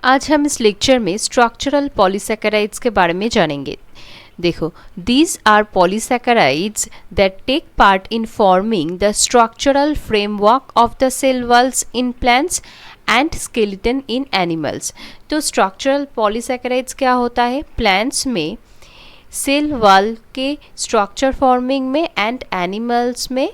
आज हम इस लेक्चर में स्ट्रक्चरल पॉलीसैकेराइड्स के बारे में जानेंगे। देखो, these are polysaccharides that take part in forming the structural framework of the cell walls in plants and skeleton in animals. तो स्ट्रक्चरल पॉलीसैकेराइड्स क्या होता है? प्लांट्स में सेल वॉल के स्ट्रक्चर फॉर्मिंग में एंड एनिमल्स में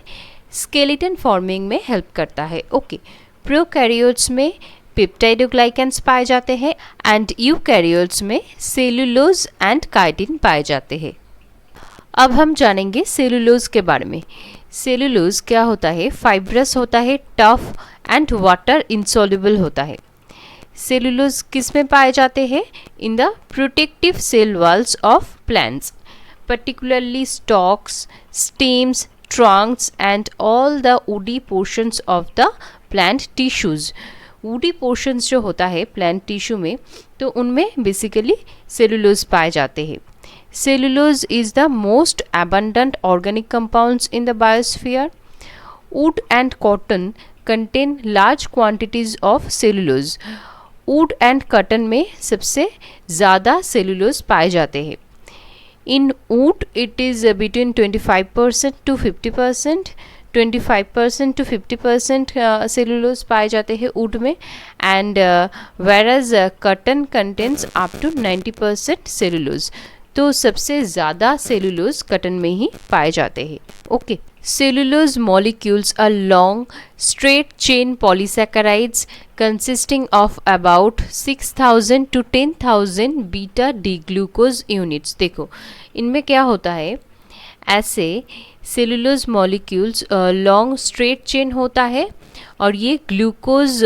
स्केलेटन फॉर्मिंग में help करता है। ओके, प्रोकैरियोट्स में पेप्टाइडोग्लाइकेंस पाए जाते हैं एंड यूकैरियोट्स में सेलुलोज एंड काइटिन पाए जाते हैं। अब हम जानेंगे सेलुलोज के बारे में। सेलुलोज क्या होता है? फाइब्रस होता है, टफ एंड वाटर इंसॉल्युबल होता है। सेलुलोज किस में पाए जाते हैं? In the protective cell walls of plants, particularly stalks, stems, trunks and all the woody portions of the plant tissues. Woody portions जो होता है प्लांट टिश्यू में, तो उनमें बेसिकली सेलुलोज पाए जाते हैं। Cellulose is the most abundant organic compounds in the biosphere. Wood and cotton contain large quantities of cellulose. Wood and cotton में सबसे ज़्यादा सेलुलोज पाए जाते हैं। In wood it is between 25% to 50%, 25% to 50% cellulose पाए जाते हैं वुड में, and whereas cotton contains up to 90% cellulose. तो सबसे ज़्यादा सेलुलोज कॉटन में ही पाए जाते हैं। Okay, cellulose molecules are long straight chain polysaccharides consisting of about 6000 to 10000 beta D-glucose units। देखो, इनमें क्या होता है? ऐसे cellulose molecules long straight chain होता है और ये ग्लूकोज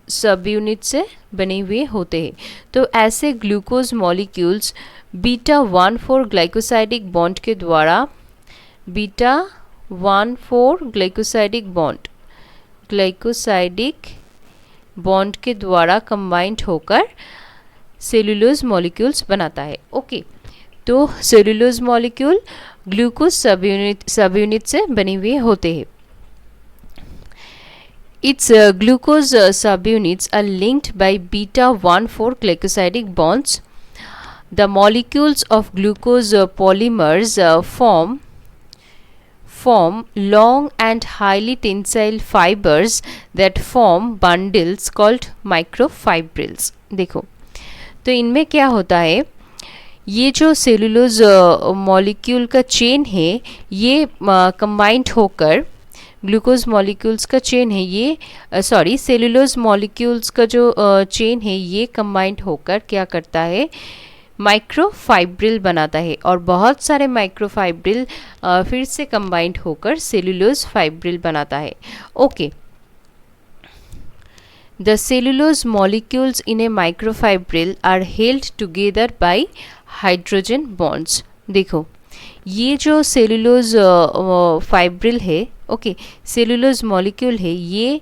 सब यूनिट से बने हुए होते हैं। तो ऐसे glucose molecules beta 1,4 glycosidic bond के द्वारा, बीटा 1,4 ग्लाइकोसाइडिक बॉन्ड के द्वारा कंबाइंड होकर सेलुलोज मॉलिक्यूल्स बनाता है। ओके, तो सेलुलोज मॉलिक्यूल ग्लूकोज सब यूनिट से बने हुए होते हैं। Its glucose subunits are linked by beta 1,4 glycosidic bonds. The molecules of glucose polymers form long and highly tensile fibers that form bundles called microfibrils। देखो, तो इनमें क्या होता है? ये जो सेलुलोज मॉलिक्यूल का चेन है, ये कंबाइंड होकर ग्लूकोज मॉलिक्यूल्स का चेन है, ये सेलुलोज मॉलिक्यूल्स का जो चेन है, ये कंबाइंड होकर क्या करता है? माइक्रोफाइब्रिल बनाता है, और बहुत सारे माइक्रोफाइब्रिल फिर से कंबाइंड होकर सेलुलोज फाइब्रिल बनाता है। Okay, the cellulose molecules in a microfibril are held together by hydrogen bonds. देखो, ये जो सेलुलोज फाइब्रिल है, ओके, सेलुलोज मॉलिक्यूल है, ये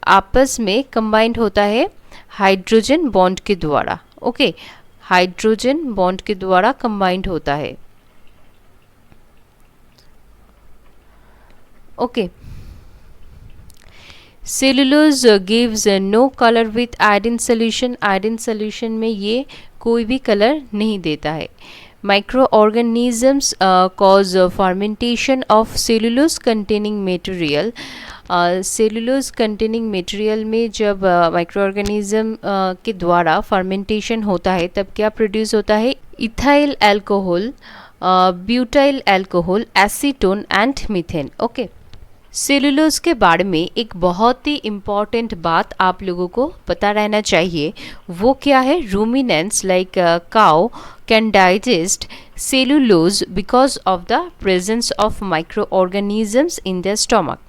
आपस में कंबाइंड होता है हाइड्रोजन बॉन्ड के द्वारा। ओके, हाइड्रोजन बॉन्ड के द्वारा कंबाइंड होता है। Okay, cellulose gives no colour with iodine solution. Iodine solution में ये कोई भी कलर नहीं देता है। Microorganisms cause fermentation of cellulose containing material. Cellulose containing material में जब माइक्रोऑर्गेनिज्म के द्वारा फर्मेंटेशन होता है, तब क्या प्रोड्यूस होता है? Ethyl alcohol, butyl alcohol, acetone and methane. Okay, cellulose के बारे में एक बहुत ही इम्पॉर्टेंट बात आप लोगों को पता रहना चाहिए। वो क्या है? Ruminants like cow can digest cellulose because of the presence of microorganisms in the stomach.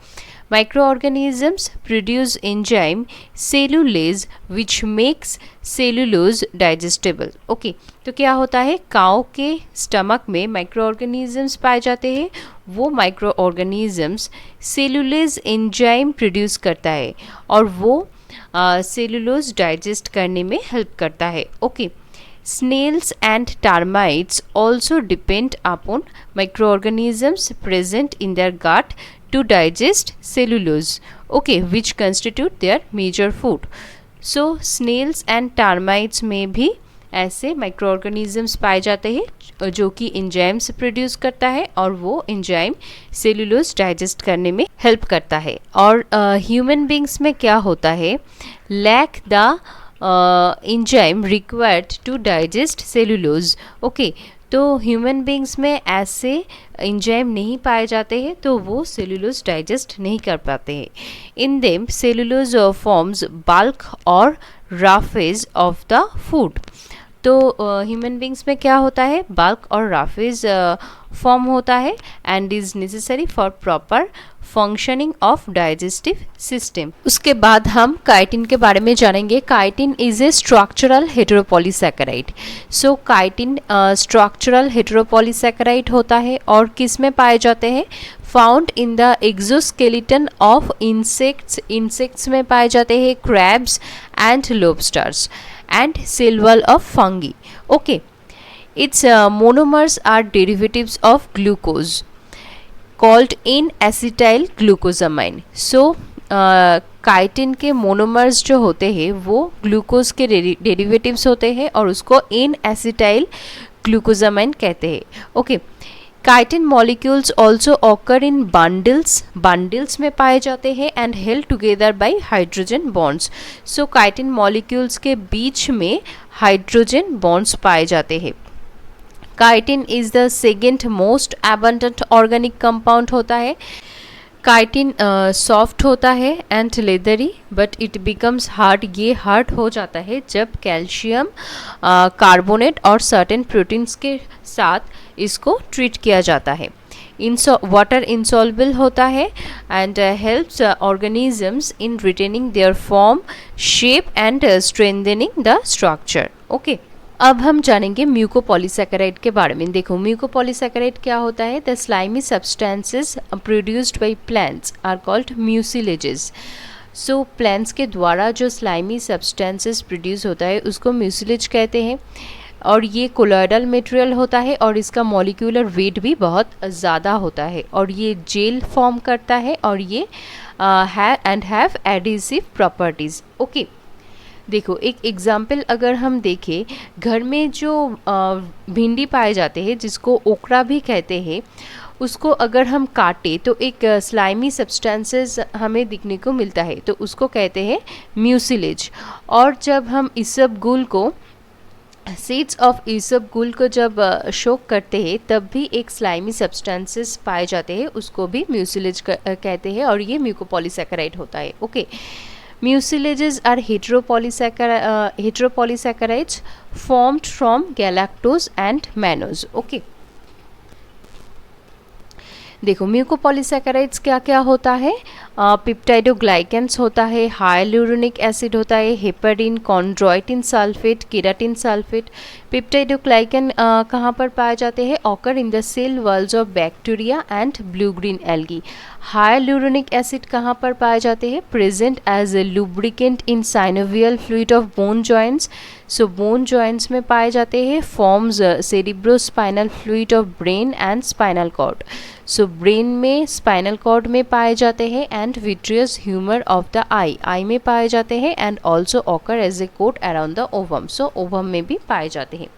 Microorganisms produce enzyme cellulase which makes cellulose digestible. Okay, तो क्या होता है? काऊ के स्टमक में माइक्रोऑर्गेनिजम्स पाए जाते हैं, वो माइक्रोऑर्गेनिजम्स सेलुलेज एंजाइम प्रोड्यूस करता है और वो सेलुलोज डाइजेस्ट करने में हेल्प करता है। Okay, snails and termites also depend upon microorganisms present in their gut to digest cellulose, okay, which constitute their major food. So snails and termites में भी ऐसे माइक्रो ऑर्गेनिजम्स पाए जाते हैं जो कि एंजाइम्स प्रोड्यूस करता है और वो एंजाइम सेलुलोज डाइजेस्ट करने में हेल्प करता है। और ह्यूमन बींग्स में क्या होता है, lack the enzyme required to digest cellulose. Okay, तो ह्यूमन बींग्स में ऐसे एंजाइम नहीं पाए जाते हैं तो वो सेलुलोज डाइजेस्ट नहीं कर पाते हैं। In them cellulose forms bulk और रफेज ऑफ द फूड। तो ह्यूमन बींग्स में क्या होता है, बल्क और रफेज फॉर्म होता है and is necessary for proper functioning of digestive system. उसके बाद हम काइटिन के बारे में जानेंगे। Chitin is a structural heteropolysaccharide. So chitin structural heteropolysaccharide होता है और किस में पाए जाते हैं, found in the exoskeleton of insects में पाए जाते हैं, crabs and lobsters and cell wall of fungi. Okay, its monomers are derivatives of glucose called N-acetyl glucosamine. So chitin के मोनोमर्स जो होते हैं वो ग्लूकोज के डेरिवेटिव्स होते हैं और उसको N-acetyl glucosamine कहते हैं। Okay, chitin molecules also occur in bundles में पाए जाते हैं and held together by hydrogen bonds. So chitin molecules के बीच में हाइड्रोजन बॉन्ड्स पाए जाते हैं। Chitin is the second most abundant organic compound होता है। काइटिन सॉफ्ट होता है and leathery but it becomes hard. ये हार्ड हो जाता है जब कैल्शियम कार्बोनेट और सर्टेन प्रोटीन्स के साथ इसको ट्रीट किया जाता है। वाटर इंसॉल्युबल होता है and helps organisms in retaining there form, shape and strengthening the structure. Okay, अब हम जानेंगे म्यूकोपॉलीसैकेराइड के बारे में। देखो, म्यूकोपॉलीसैकेराइड क्या होता है, the slimy substances produced by plants are called mucilages. So plants के द्वारा जो स्लाइमी सब्सटेंसेस प्रोड्यूस होता है उसको म्यूसिलेज कहते हैं और ये कोलॉइडल मटेरियल होता है और इसका मॉलिक्यूलर वेट भी बहुत ज़्यादा होता है और ये जेल फॉर्म करता है और ये हैव एडिसिव प्रॉपर्टीज़। ओके, देखो एक एग्जाम्पल अगर हम देखें, घर में जो भिंडी पाए जाते हैं जिसको ओकरा भी कहते हैं, उसको अगर हम काटे तो एक स्लाइमी सब्सटेंसेस हमें दिखने को मिलता है तो उसको कहते हैं म्यूसिलेज। और जब हम इसबगोल को सीड्स ऑफ इसबगोल को जब शोक करते हैं तब भी एक स्लाइमी सब्सटेंसेस पाए जाते हैं, उसको भी म्यूसिलेज कहते हैं और ये म्यूकोपॉलीसैकेराइड होता है। Okay, Mucilages are heteropolysaccharides formed from galactose and mannose. Okay. देखो म्यूकोपॉलीसैकेराइड्स क्या क्या होता है, पेप्टाइडोग्लाइकेंस होता है, हाइलुरोनिक एसिड होता है, heparin, chondroitin sulphate, keratin sulphate. Peptidoglycan कहाँ पर पाए जाते हैं, occur in the cell walls of bacteria and blue green algae. Hyaluronic acid कहाँ पर पाए जाते हैं, present as a lubricant in synovial fluid of bone joints. So bone joints में पाए जाते हैं, forms cerebrospinal fluid of brain and spinal cord. So brain में, स्पाइनल कॉर्ड में पाए जाते हैं and vitreous humour of the eye में पाए जाते हैं and also occur as a coat around the ovum. So ovum में भी पाए जाते हैं।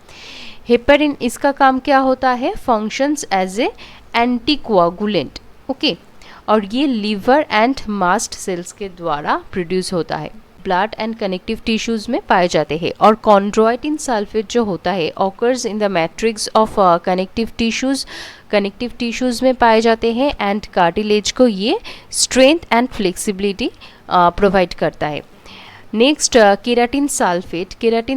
हेपरिन, इसका काम क्या होता है, functions as a anticoagulant. Okay, और ये लीवर एंड मास्ट सेल्स के द्वारा प्रोड्यूस होता है। ब्लड एंड कनेक्टिव टिश्यूज में पाए जाते हैं। और कॉन्ड्रोइटिन सल्फेट जो होता है occurs in the matrix of connective tissues में पाए जाते हैं एंड कार्टिलेज को ये स्ट्रेंथ एंड फ्लेक्सिबिलिटी प्रोवाइड करता है। नेक्स्ट केराटिन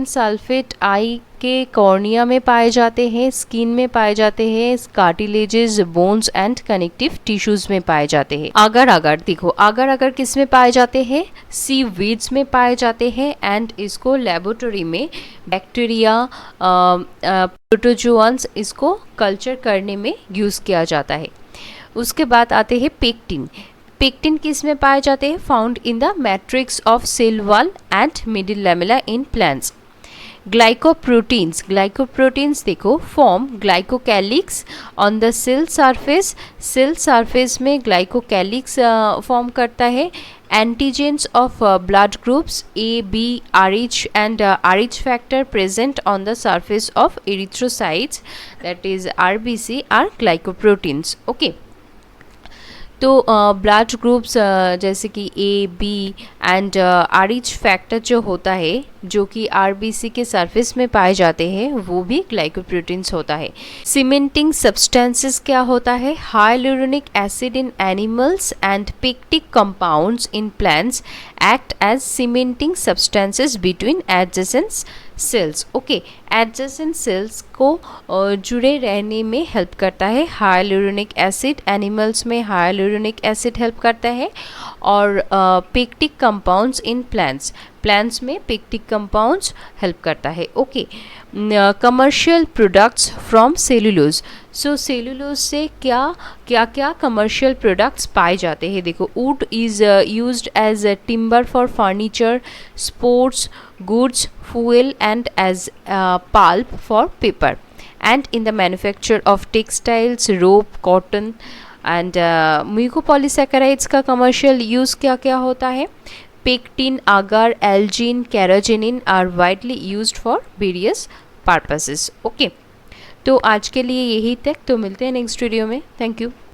सल्फेट आई के कॉर्निया में पाए जाते हैं, स्किन में पाए जाते हैं, cartilages, bones and connective tissues में पाए जाते हैं। आगर देखो, आगर किस में पाए जाते हैं, सी वीड्स में पाए जाते हैं एंड इसको लेबोरेटरी में बैक्टीरिया, प्रोटोजोअन्स इसको कल्चर करने में यूज़ किया जाता है। उसके बाद आते हैं पेक्टिन किस में पाए जाते हैं, found in the matrix of cell wall and middle lamella in plants. Glycoproteins देखो form glycocalyx on the cell surface में ग्लाइकोकैलिक्स फॉर्म करता है. Antigens of blood groups A, B, Rh and Rh factor present on the surface of erythrocytes, that is RBC, are glycoproteins. Okay. तो blood groups जैसे कि A B and Rh factor जो होता है जो कि आरबीसी के सरफेस में पाए जाते हैं वो भी ग्लाइकोप्रोटीन्स होता है. सीमेंटिंग सब्सटेंसेस क्या होता है? Hyaluronic acid in animals and pectic compounds in plants act as cementing substances between adjacent cells. Okay, adjacent cells को जुड़े रहने में हेल्प करता है. हाइलुरोनिक एसिड एनिमल्स में हाइलुरोनिक एसिड हेल्प करता है और पेक्टिक कंपाउंड्स इन प्लांट्स में पेक्टिक कंपाउंड्स हेल्प करता है. Okay, commercial products from cellulose. So cellulose से क्या कमर्शियल प्रोडक्ट्स पाए जाते हैं? देखो, wood is used as timber for furniture, sports goods, fuel and as pulp for paper, and in the manufacture of textiles, rope, cotton and mucopolysaccharides का commercial use क्या क्या होता है? Pectin, agar, algin, carrageenan are widely used for various purposes. Okay, तो आज के लिए यही तक. तो मिलते हैं नेक्स्ट वीडियो में. Thank you.